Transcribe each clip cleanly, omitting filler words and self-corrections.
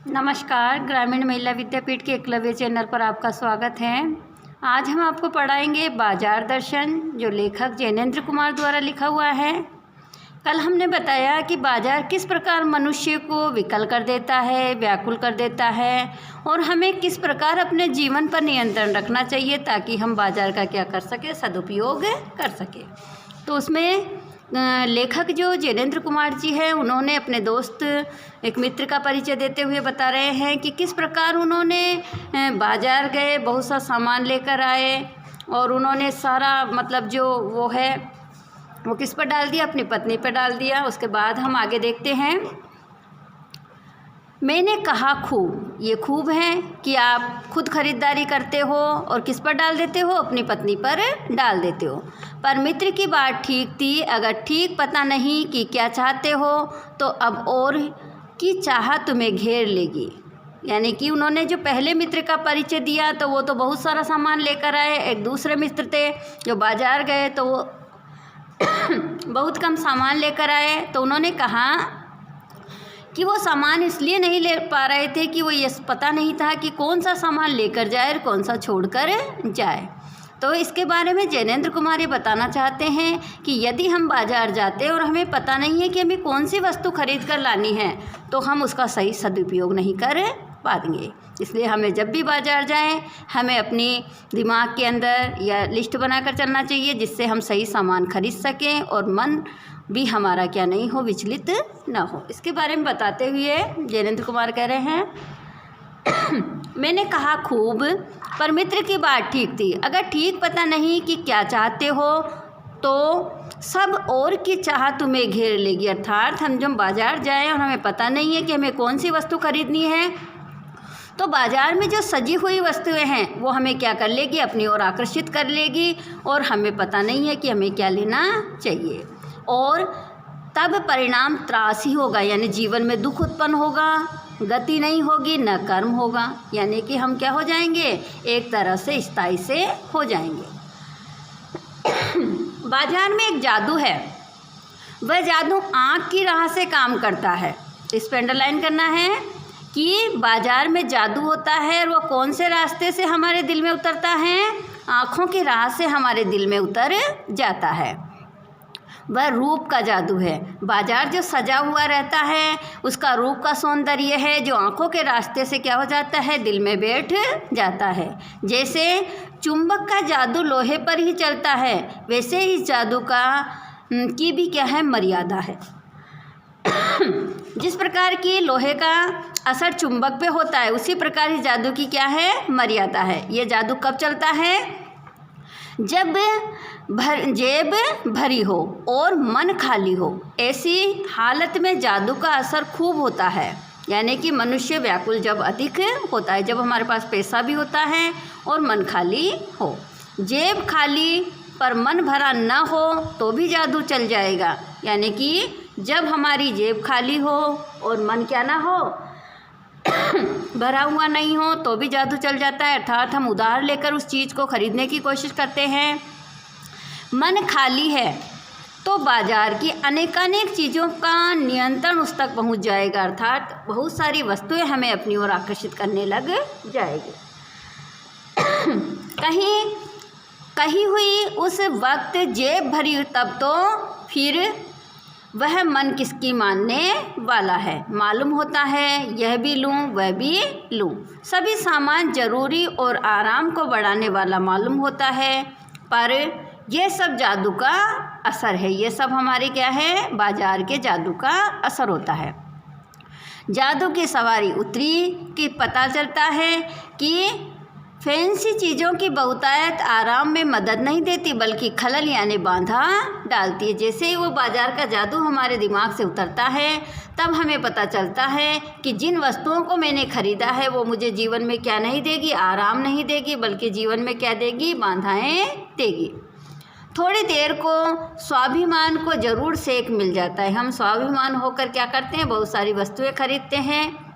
नमस्कार, ग्रामीण महिला विद्यापीठ के एकलव्य चैनल पर आपका स्वागत है। आज हम आपको पढ़ाएंगे बाजार दर्शन, जो लेखक जैनेंद्र कुमार द्वारा लिखा हुआ है। कल हमने बताया कि बाजार किस प्रकार मनुष्य को विकल कर देता है, व्याकुल कर देता है और हमें किस प्रकार अपने जीवन पर नियंत्रण रखना चाहिए ताकि हम बाजार का क्या कर सके, सदुपयोग कर सके। तो उसमें लेखक जो जैनेंद्र कुमार जी है, उन्होंने अपने दोस्त एक मित्र का परिचय देते हुए बता रहे हैं कि किस प्रकार उन्होंने बाज़ार गए, बहुत सा सामान लेकर आए और उन्होंने सारा मतलब जो वो है वो किस पर डाल दिया, अपनी पत्नी पर डाल दिया। उसके बाद हम आगे देखते हैं। मैंने कहा खूब, ये खूब है कि आप खुद खरीदारी करते हो और किस पर डाल देते हो, अपनी पत्नी पर डाल देते हो। पर मित्र की बात ठीक थी, अगर ठीक पता नहीं कि क्या चाहते हो तो अब और की चाह तुम्हें घेर लेगी। यानी कि उन्होंने जो पहले मित्र का परिचय दिया तो वो तो बहुत सारा सामान लेकर आए। एक दूसरे मित्र थे जो बाज़ार गए तो वो बहुत कम सामान लेकर आए। तो उन्होंने कहा कि वो सामान इसलिए नहीं ले पा रहे थे कि वो ये पता नहीं था कि कौन सा सामान लेकर जाए और कौन सा छोड़कर जाए। तो इसके बारे में जैनेंद्र कुमार ये बताना चाहते हैं कि यदि हम बाज़ार जाते हैं और हमें पता नहीं है कि हमें कौन सी वस्तु खरीद कर लानी है तो हम उसका सही सदुपयोग नहीं कर पाएंगे। इसलिए हमें जब भी बाज़ार जाएं हमें अपनी दिमाग के अंदर या लिस्ट बनाकर चलना चाहिए जिससे हम सही सामान खरीद सकें और मन भी हमारा क्या नहीं हो, विचलित ना हो। इसके बारे में बताते हुए जैनेंद्र कुमार कह रहे हैं मैंने कहा खूब, पर मित्र की बात ठीक थी। अगर ठीक पता नहीं कि क्या चाहते हो तो सब और की चाह तुम्हें घेर लेगी। अर्थात हम जब बाज़ार जाएं और हमें पता नहीं है कि हमें कौन सी वस्तु खरीदनी है तो बाज़ार में जो सजी हुई वस्तुएं हैं वो हमें क्या कर लेगी, अपनी ओर आकर्षित कर लेगी और हमें पता नहीं है कि हमें क्या लेना चाहिए। और तब परिणाम त्रास ही होगा, यानी जीवन में दुख उत्पन्न होगा, गति नहीं होगी, न कर्म होगा। यानी कि हम क्या हो जाएंगे, एक तरह से स्थायी से हो जाएंगे। बाजार में एक जादू है, वह जादू आँख की राह से काम करता है। इस पर अंडरलाइन करना है कि बाजार में जादू होता है और वो कौन से रास्ते से हमारे दिल में उतरता है, आँखों की राह से हमारे दिल में उतर जाता है। वह रूप का जादू है। बाजार जो सजा हुआ रहता है उसका रूप का सौंदर्य है जो आंखों के रास्ते से क्या हो जाता है, दिल में बैठ जाता है। जैसे चुंबक का जादू लोहे पर ही चलता है वैसे ही जादू की भी क्या है, मर्यादा है। जिस प्रकार की लोहे का असर चुंबक पे होता है उसी प्रकार ही जादू की क्या है, मर्यादा है। ये जादू कब चलता है, जब जेब भरी हो और मन खाली हो। ऐसी हालत में जादू का असर खूब होता है। यानी कि मनुष्य व्याकुल जब अधिक होता है, जब हमारे पास पैसा भी होता है और मन खाली हो। जेब खाली पर मन भरा न हो तो भी जादू चल जाएगा। यानी कि जब हमारी जेब खाली हो और मन क्या ना हो, भरा हुआ नहीं हो तो भी जादू चल जाता है। अर्थात हम उधार लेकर उस चीज़ को खरीदने की कोशिश करते हैं। मन खाली है तो बाजार की अनेकानेक चीज़ों का नियंत्रण उस तक पहुंच जाएगा। अर्थात बहुत सारी वस्तुएं हमें अपनी ओर आकर्षित करने लग जाएगी। कहीं हुई उस वक्त जेब भरी तब तो फिर वह मन किसकी मानने वाला है। मालूम होता है यह भी लूँ वह भी लूँ, सभी सामान जरूरी और आराम को बढ़ाने वाला मालूम होता है, पर यह सब जादू का असर है। ये सब हमारे क्या है, बाजार के जादू का असर होता है। जादू की सवारी उतरी कि पता चलता है कि फैंसी चीज़ों की बहुतायत आराम में मदद नहीं देती बल्कि खलल यानी बांधा डालती है। जैसे ही वो बाजार का जादू हमारे दिमाग से उतरता है तब हमें पता चलता है कि जिन वस्तुओं को मैंने खरीदा है वो मुझे जीवन में क्या नहीं देगी, आराम नहीं देगी बल्कि जीवन में क्या देगी, बाधाएं देगी। थोड़ी देर को स्वाभिमान को ज़रूर सेक मिल जाता है। हम स्वाभिमान होकर क्या करते हैं, बहुत सारी वस्तुएं खरीदते हैं,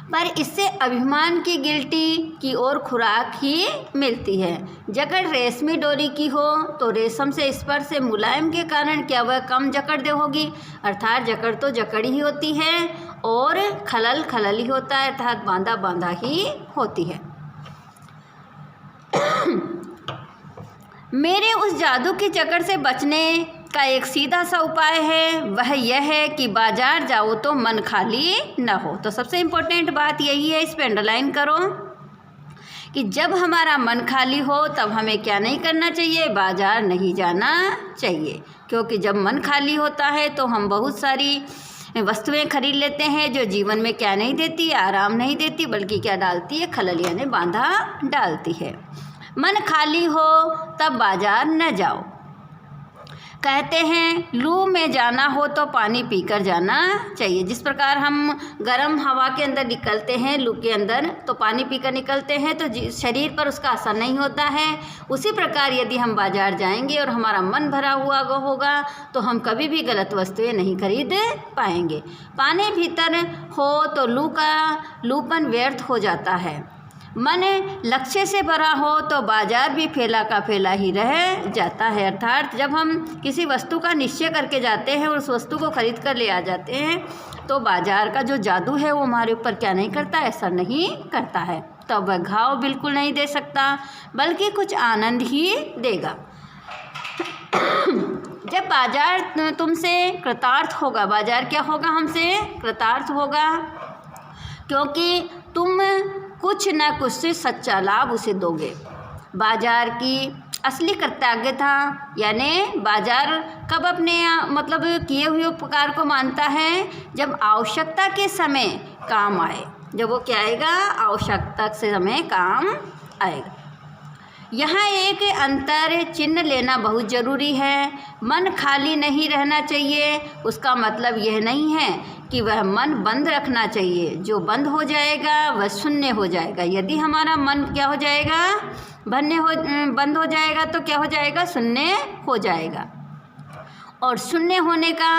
पर इससे अभिमान की गिल्टी की ओर खुराक ही मिलती है। जकड़ रेशमी डोरी की हो तो रेशम से स्पर्श से मुलायम के कारण क्या वह कम जकड़ दे होगी। अर्थात जकड़ तो जकड़ ही होती है और खलल खलल ही होता है, अर्थात बांधा बांधा ही होती है। मेरे उस जादू की चक्कर से बचने का एक सीधा सा उपाय है, वह यह है कि बाजार जाओ तो मन खाली न हो। तो सबसे इम्पोर्टेंट बात यही है, इस पे अंडरलाइन करो कि जब हमारा मन खाली हो तब हमें क्या नहीं करना चाहिए, बाजार नहीं जाना चाहिए। क्योंकि जब मन खाली होता है तो हम बहुत सारी वस्तुएं खरीद लेते हैं जो जीवन में क्या नहीं देती, आराम नहीं देती, बल्कि क्या डालती है, खलल यानी बांधा डालती है। मन खाली हो तब बाजार न जाओ। कहते हैं लू में जाना हो तो पानी पीकर जाना चाहिए। जिस प्रकार हम गर्म हवा के अंदर निकलते हैं, लू के अंदर, तो पानी पीकर निकलते हैं तो शरीर पर उसका असर नहीं होता है। उसी प्रकार यदि हम बाजार जाएंगे और हमारा मन भरा हुआ होगा तो हम कभी भी गलत वस्तुएं नहीं खरीद पाएंगे। पानी भीतर हो तो लूपन व्यर्थ हो जाता है। मन लक्ष्य से भरा हो तो बाजार भी फैला का फैला ही रह जाता है। अर्थात जब हम किसी वस्तु का निश्चय करके जाते हैं और उस वस्तु को खरीद कर ले आ जाते हैं तो बाजार का जो जादू है वो हमारे ऊपर क्या नहीं करता, असर नहीं करता है। तो वह घाव बिल्कुल नहीं दे सकता, बल्कि कुछ आनंद ही देगा। जब बाजार तुमसे कृतार्थ होगा, बाजार क्या होगा, हमसे कृतार्थ होगा, क्योंकि तुम कुछ न कुछ से सच्चा लाभ उसे दोगे। बाजार की असली कृतज्ञता यानी बाजार कब अपने मतलब किए हुए उपकार को मानता है, जब आवश्यकता के समय काम आए। जब वो क्या आएगा, आवश्यकता से समय काम आएगा। यहाँ एक अंतर चिन्ह लेना बहुत ज़रूरी है। मन खाली नहीं रहना चाहिए, उसका मतलब यह नहीं है कि वह मन बंद रखना चाहिए। जो बंद हो जाएगा वह शून्य हो जाएगा। यदि हमारा मन क्या हो जाएगा, बंद हो जाएगा तो क्या हो जाएगा, शून्य हो जाएगा। और शून्य होने का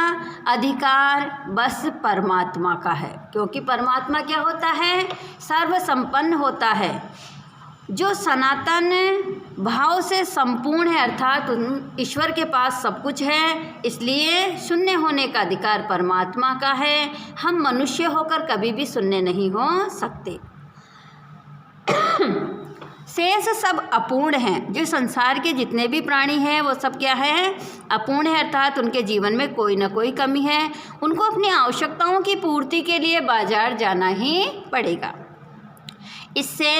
अधिकार बस परमात्मा का है, क्योंकि परमात्मा क्या होता है, सर्वसंपन्न होता है, जो सनातन भाव से संपूर्ण है, अर्थात ईश्वर के पास सब कुछ है। इसलिए शून्य होने का अधिकार परमात्मा का है। हम मनुष्य होकर कभी भी शून्य नहीं हो सकते। शेष सब अपूर्ण हैं। जो संसार के जितने भी प्राणी हैं वो सब क्या है, अपूर्ण है, अर्थात उनके जीवन में कोई ना कोई कमी है। उनको अपनी आवश्यकताओं की पूर्ति के लिए बाजार जाना ही पड़ेगा। इससे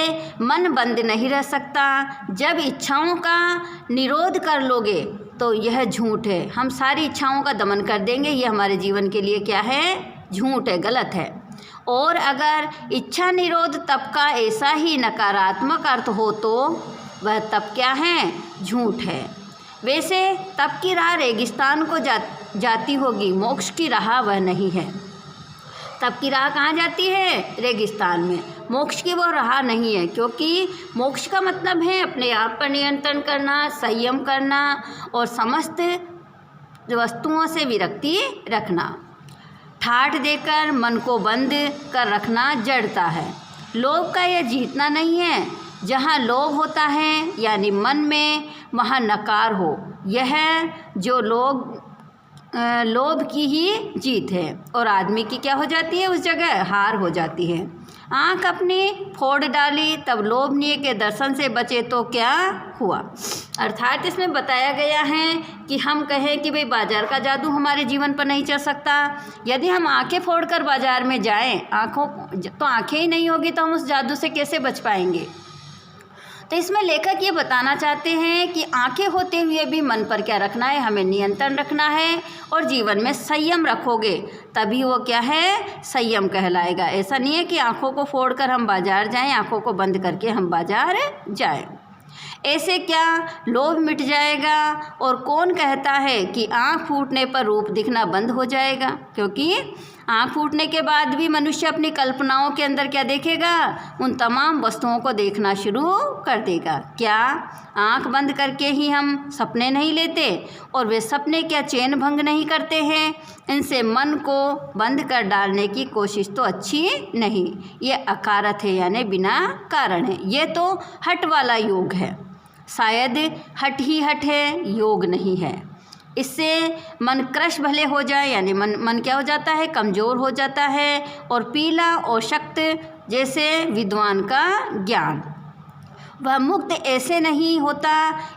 मन बंद नहीं रह सकता। जब इच्छाओं का निरोध कर लोगे तो यह झूठ है। हम सारी इच्छाओं का दमन कर देंगे, ये हमारे जीवन के लिए क्या है, झूठ है, गलत है। और अगर इच्छा निरोध तप का ऐसा ही नकारात्मक अर्थ हो तो वह तप क्या है, झूठ है। वैसे तप की राह रेगिस्तान को जाती होगी, मोक्ष की राह वह नहीं है। तप की राह कहाँ जाती है, रेगिस्तान में। मोक्ष की वो राह नहीं है, क्योंकि मोक्ष का मतलब है अपने आप पर नियंत्रण करना, संयम करना और समस्त वस्तुओं से विरक्ति रखना। ठाठ देकर मन को बंद कर रखना जड़ता है। लोभ का यह जीतना नहीं है। जहाँ लोभ होता है यानी मन में, वहाँ नकार हो। यह जो लोभ की ही जीत है और आदमी की क्या हो जाती है, उस जगह हार हो जाती है। आँख अपनी फोड़ डाली तब लोभनीय के दर्शन से बचे तो क्या हुआ। अर्थात इसमें बताया गया है कि हम कहें कि भाई बाजार का जादू हमारे जीवन पर नहीं चल सकता। यदि हम आंखें फोड़कर बाजार में जाएं, तो आंखें ही नहीं होगी तो हम उस जादू से कैसे बच पाएंगे। तो इसमें लेखक ये बताना चाहते हैं कि आंखें होते हुए भी मन पर क्या रखना है, हमें नियंत्रण रखना है और जीवन में संयम रखोगे तभी वो क्या है, संयम कहलाएगा। ऐसा नहीं है कि आंखों को फोड़कर हम बाजार जाएं, आंखों को बंद करके हम बाजार जाएं। ऐसे क्या लोभ मिट जाएगा। और कौन कहता है कि आँख फूटने पर रूप दिखना बंद हो जाएगा, क्योंकि आँख फूटने के बाद भी मनुष्य अपनी कल्पनाओं के अंदर क्या देखेगा, उन तमाम वस्तुओं को देखना शुरू कर देगा। क्या आँख बंद करके ही हम सपने नहीं लेते, और वे सपने क्या चैन भंग नहीं करते हैं। इनसे मन को बंद कर डालने की कोशिश तो अच्छी नहीं, ये अकारत है यानी बिना कारण है। ये तो हट वाला योग है, शायद हट ही हट है, योग नहीं है। इससे मन क्रश भले हो जाए, यानी मन क्या हो जाता है, कमज़ोर हो जाता है, और पीला और शक्त जैसे विद्वान का ज्ञान। वह मुक्त ऐसे नहीं होता,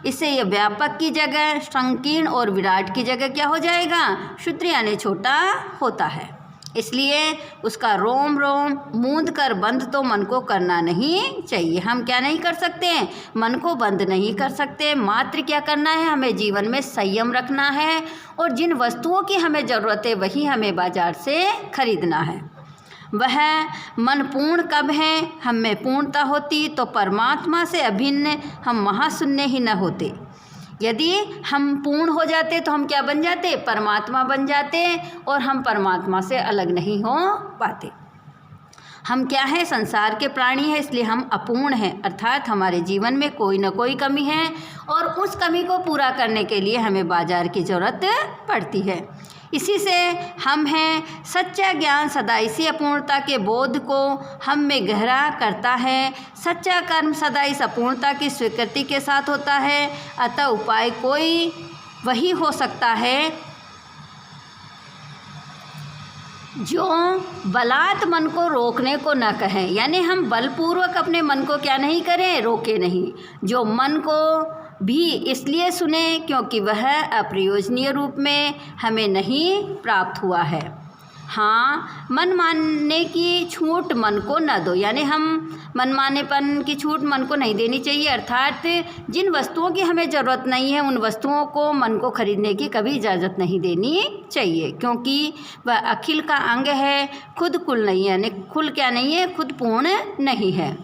इससे यह व्यापक की जगह संकीर्ण और विराट की जगह क्या हो जाएगा, क्षुद्र यानी छोटा होता है। इसलिए उसका रोम रोम मूंद कर बंद तो मन को करना नहीं चाहिए। हम क्या नहीं कर सकते, मन को बंद नहीं कर सकते, मात्र क्या करना है, हमें जीवन में संयम रखना है, और जिन वस्तुओं की हमें ज़रूरत है वही हमें बाजार से खरीदना है। वह मन पूर्ण कब है, हम में पूर्णता होती तो परमात्मा से अभिन्न हम महाशून्य ही न होते। यदि हम पूर्ण हो जाते तो हम क्या बन जाते, परमात्मा बन जाते, और हम परमात्मा से अलग नहीं हो पाते। हम क्या है, संसार के प्राणी हैं, इसलिए हम अपूर्ण हैं, अर्थात हमारे जीवन में कोई न कोई कमी है, और उस कमी को पूरा करने के लिए हमें बाजार की ज़रूरत पड़ती है। इसी से हम हैं सच्चा ज्ञान सदा इसी अपूर्णता के बोध को हम में गहरा करता है। सच्चा कर्म सदा इस अपूर्णता की स्वीकृति के साथ होता है। अतः उपाय कोई वही हो सकता है जो बलात् मन को रोकने को न कहें, यानी हम बलपूर्वक अपने मन को क्या नहीं करें, रोके नहीं। जो मन को भी इसलिए सुने क्योंकि वह अप्रयोजनीय रूप में हमें नहीं प्राप्त हुआ है। हाँ, मन मानने की छूट मन को न दो, यानी हम मनमानेपन की छूट मन को नहीं देनी चाहिए, अर्थात जिन वस्तुओं की हमें ज़रूरत नहीं है उन वस्तुओं को मन को खरीदने की कभी इजाज़त नहीं देनी चाहिए, क्योंकि वह अखिल का अंग है, खुद कुल नहीं है, यानी खुल क्या नहीं है, खुद पूर्ण नहीं है।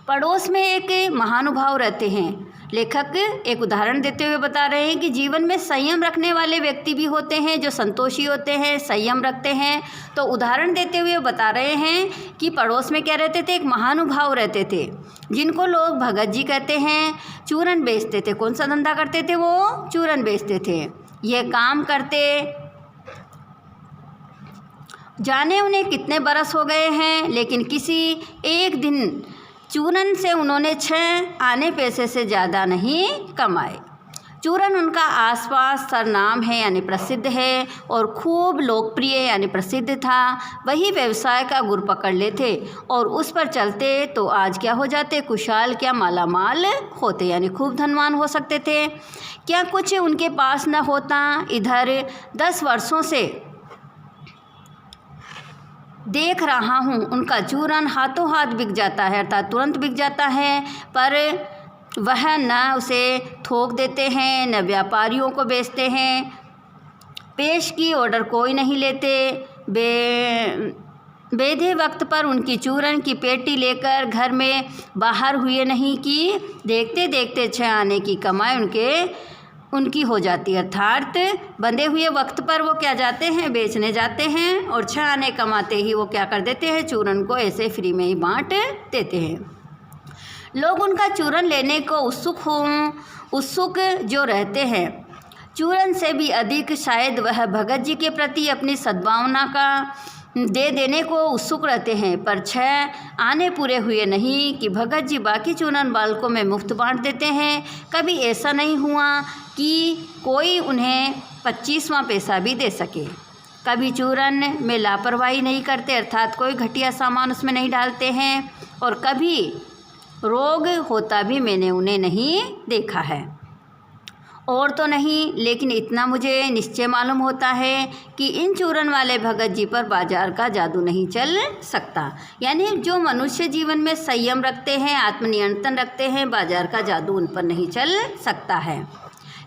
पड़ोस में एक महानुभाव रहते हैं। लेखक एक उदाहरण देते हुए बता रहे हैं कि जीवन में संयम रखने वाले व्यक्ति भी होते हैं जो संतोषी होते हैं, संयम रखते हैं। तो उदाहरण देते हुए बता रहे हैं कि पड़ोस में क्या रहते थे, एक महानुभाव रहते थे जिनको लोग भगत जी कहते हैं। चूरन बेचते थे। कौन सा धंधा करते थे वो? चूरन बेचते थे। यह काम करते जाने उन्हें कितने बरस हो गए हैं, लेकिन किसी एक दिन चूरन से उन्होंने 6 आने पैसे से ज़्यादा नहीं कमाए। चूरन उनका आसपास सरनाम है, यानी प्रसिद्ध है, और खूब लोकप्रिय यानी प्रसिद्ध था। वही व्यवसाय का गुर पकड़ लेते और उस पर चलते तो आज क्या हो जाते, कुशाल क्या मालामाल होते, यानी खूब धनवान हो सकते थे। क्या कुछ उनके पास न होता? इधर 10 वर्षों से देख रहा हूँ, उनका चूरन हाथों हाथ बिक जाता है, अर्थात तुरंत बिक जाता है, पर वह न उसे थोक देते हैं न व्यापारियों को बेचते हैं। पेश की ऑर्डर कोई नहीं लेते। बेधे वक्त पर उनकी चूरन की पेटी लेकर घर में बाहर हुए नहीं कि देखते देखते 6 आने की कमाई उनकी हो जाती है, अर्थात बंधे हुए वक्त पर वो क्या जाते हैं, बेचने जाते हैं, और 6 आने कमाते ही वो क्या कर देते हैं, चूरन को ऐसे फ्री में ही बांट देते हैं। लोग उनका चूरन लेने को उत्सुक जो रहते हैं, चूरन से भी अधिक शायद वह भगत जी के प्रति अपनी सद्भावना का दे देने को उत्सुक रहते हैं। पर 6 आने पूरे हुए नहीं कि भगत जी बाकी चूरन बालकों में मुफ्त बांट देते हैं। कभी ऐसा नहीं हुआ कि कोई उन्हें 25वां पैसा भी दे सके। कभी चूरन में लापरवाही नहीं करते, अर्थात कोई घटिया सामान उसमें नहीं डालते हैं, और कभी रोग होता भी मैंने उन्हें नहीं देखा है। और तो नहीं, लेकिन इतना मुझे निश्चय मालूम होता है कि इन चूरन वाले भगत जी पर बाजार का जादू नहीं चल सकता। यानी जो मनुष्य जीवन में संयम रखते हैं, आत्मनियंत्रण रखते हैं, बाजार का जादू उन पर नहीं चल सकता है।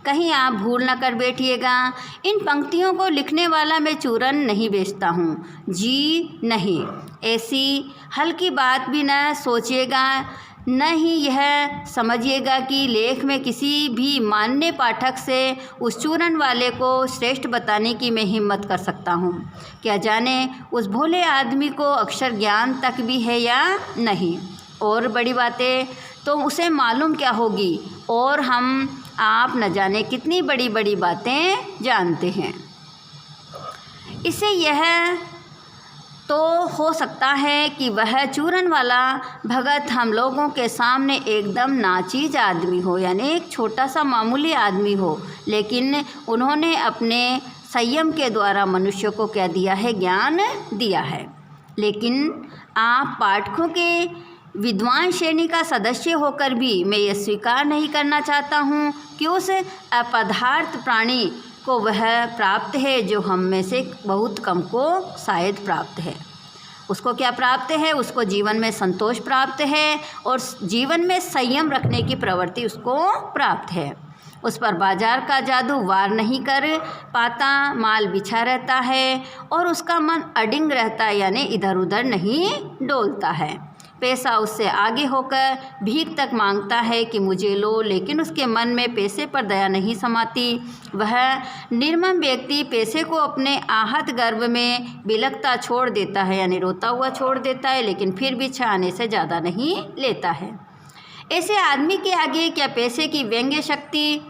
कहीं आप भूल न कर बैठिएगा, इन पंक्तियों को लिखने वाला मैं चूरन नहीं बेचता हूँ, जी नहीं। ऐसी हल्की बात भी न सोचिएगा, न ही यह समझिएगा कि लेख में किसी भी मान्य पाठक से उस चूरन वाले को श्रेष्ठ बताने की मैं हिम्मत कर सकता हूँ। क्या जाने उस भोले आदमी को अक्षर ज्ञान तक भी है या नहीं, और बड़ी बातें तो उसे मालूम क्या होगी, और हम आप न जाने कितनी बड़ी बड़ी बातें जानते हैं। इसे यह तो हो सकता है कि वह चूरन वाला भगत हम लोगों के सामने एकदम नाचीज आदमी हो, यानी एक छोटा सा मामूली आदमी हो, लेकिन उन्होंने अपने संयम के द्वारा मनुष्य को क्या दिया है, ज्ञान दिया है। लेकिन आप पाठकों के विद्वान श्रेणी का सदस्य होकर भी मैं ये स्वीकार नहीं करना चाहता हूँ कि उस अपदार्थ प्राणी को वह प्राप्त है जो हम में से बहुत कम को शायद प्राप्त है। उसको क्या प्राप्त है? उसको जीवन में संतोष प्राप्त है और जीवन में संयम रखने की प्रवृत्ति उसको प्राप्त है। उस पर बाजार का जादू वार नहीं कर पाता, माल बिछा रहता है और उसका मन अडिंग रहता है, यानी इधर उधर नहीं डोलता है। पैसा उससे आगे होकर भीख तक मांगता है कि मुझे लो, लेकिन उसके मन में पैसे पर दया नहीं समाती। वह निर्मम व्यक्ति पैसे को अपने आहत गर्भ में बिलखता छोड़ देता है, यानी रोता हुआ छोड़ देता है, लेकिन फिर भी आने से ज़्यादा नहीं लेता है। ऐसे आदमी के आगे क्या पैसे की व्यंग्य शक्ति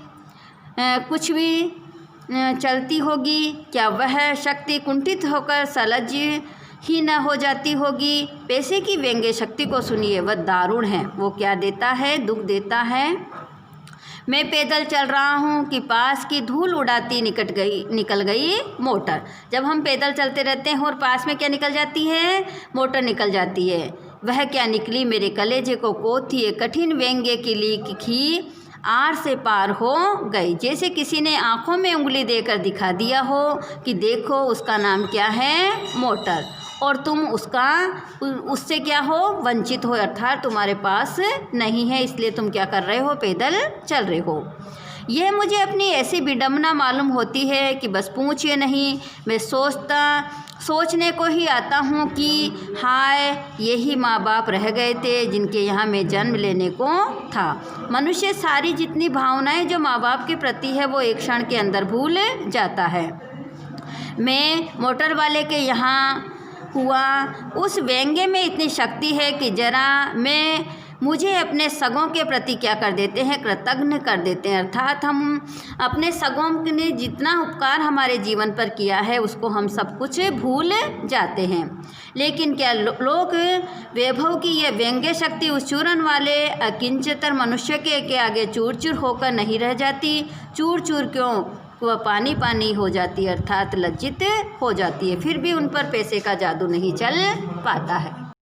कुछ भी चलती होगी? क्या वह शक्ति कुंठित होकर सलज ही न हो जाती होगी? पैसे की व्यंग्य शक्ति को सुनिए, वह दारुण है। वो क्या देता है? दुख देता है। मैं पैदल चल रहा हूँ कि पास की धूल उड़ाती निकल गई मोटर। जब हम पैदल चलते रहते हैं और पास में क्या निकल जाती है? मोटर निकल जाती है। वह क्या निकली? मेरे कलेजे को कोथी एक कठिन व्यंग्य की लिखी आर से पार हो गई। जैसे किसी ने आँखों में उंगली देकर दिखा दिया हो कि देखो उसका नाम क्या है? मोटर, और तुम उससे क्या हो? वंचित हो, अर्थात तुम्हारे पास नहीं है, इसलिए तुम क्या कर रहे हो? पैदल चल रहे हो। यह मुझे अपनी ऐसी विडंबना मालूम होती है कि बस पूछिए नहीं। मैं सोचने को ही आता हूँ कि हाय, यही माँ बाप रह गए थे जिनके यहाँ मैं जन्म लेने को था। मनुष्य सारी जितनी भावनाएं जो माँ बाप के प्रति है वो एक क्षण के अंदर भूल जाता है। मैं मोटर वाले के यहाँ हुआ, उस व्यंग्य में इतनी शक्ति है कि जरा मुझे अपने सगों के प्रति क्या कर देते हैं? कृतज्ञ कर देते हैं। अर्थात हम अपने सगों ने जितना उपकार हमारे जीवन पर किया है उसको हम सब कुछ भूल जाते हैं। लेकिन क्या लोक वैभव की यह व्यंग्य शक्ति उस चूरन वाले अकिंचतर मनुष्य के आगे चूर चूर होकर नहीं रह जाती? चूर चूर क्यों? वह पानी पानी हो जाती है, अर्थात लज्जित हो जाती है। फिर भी उन पर पैसे का जादू नहीं चल पाता है।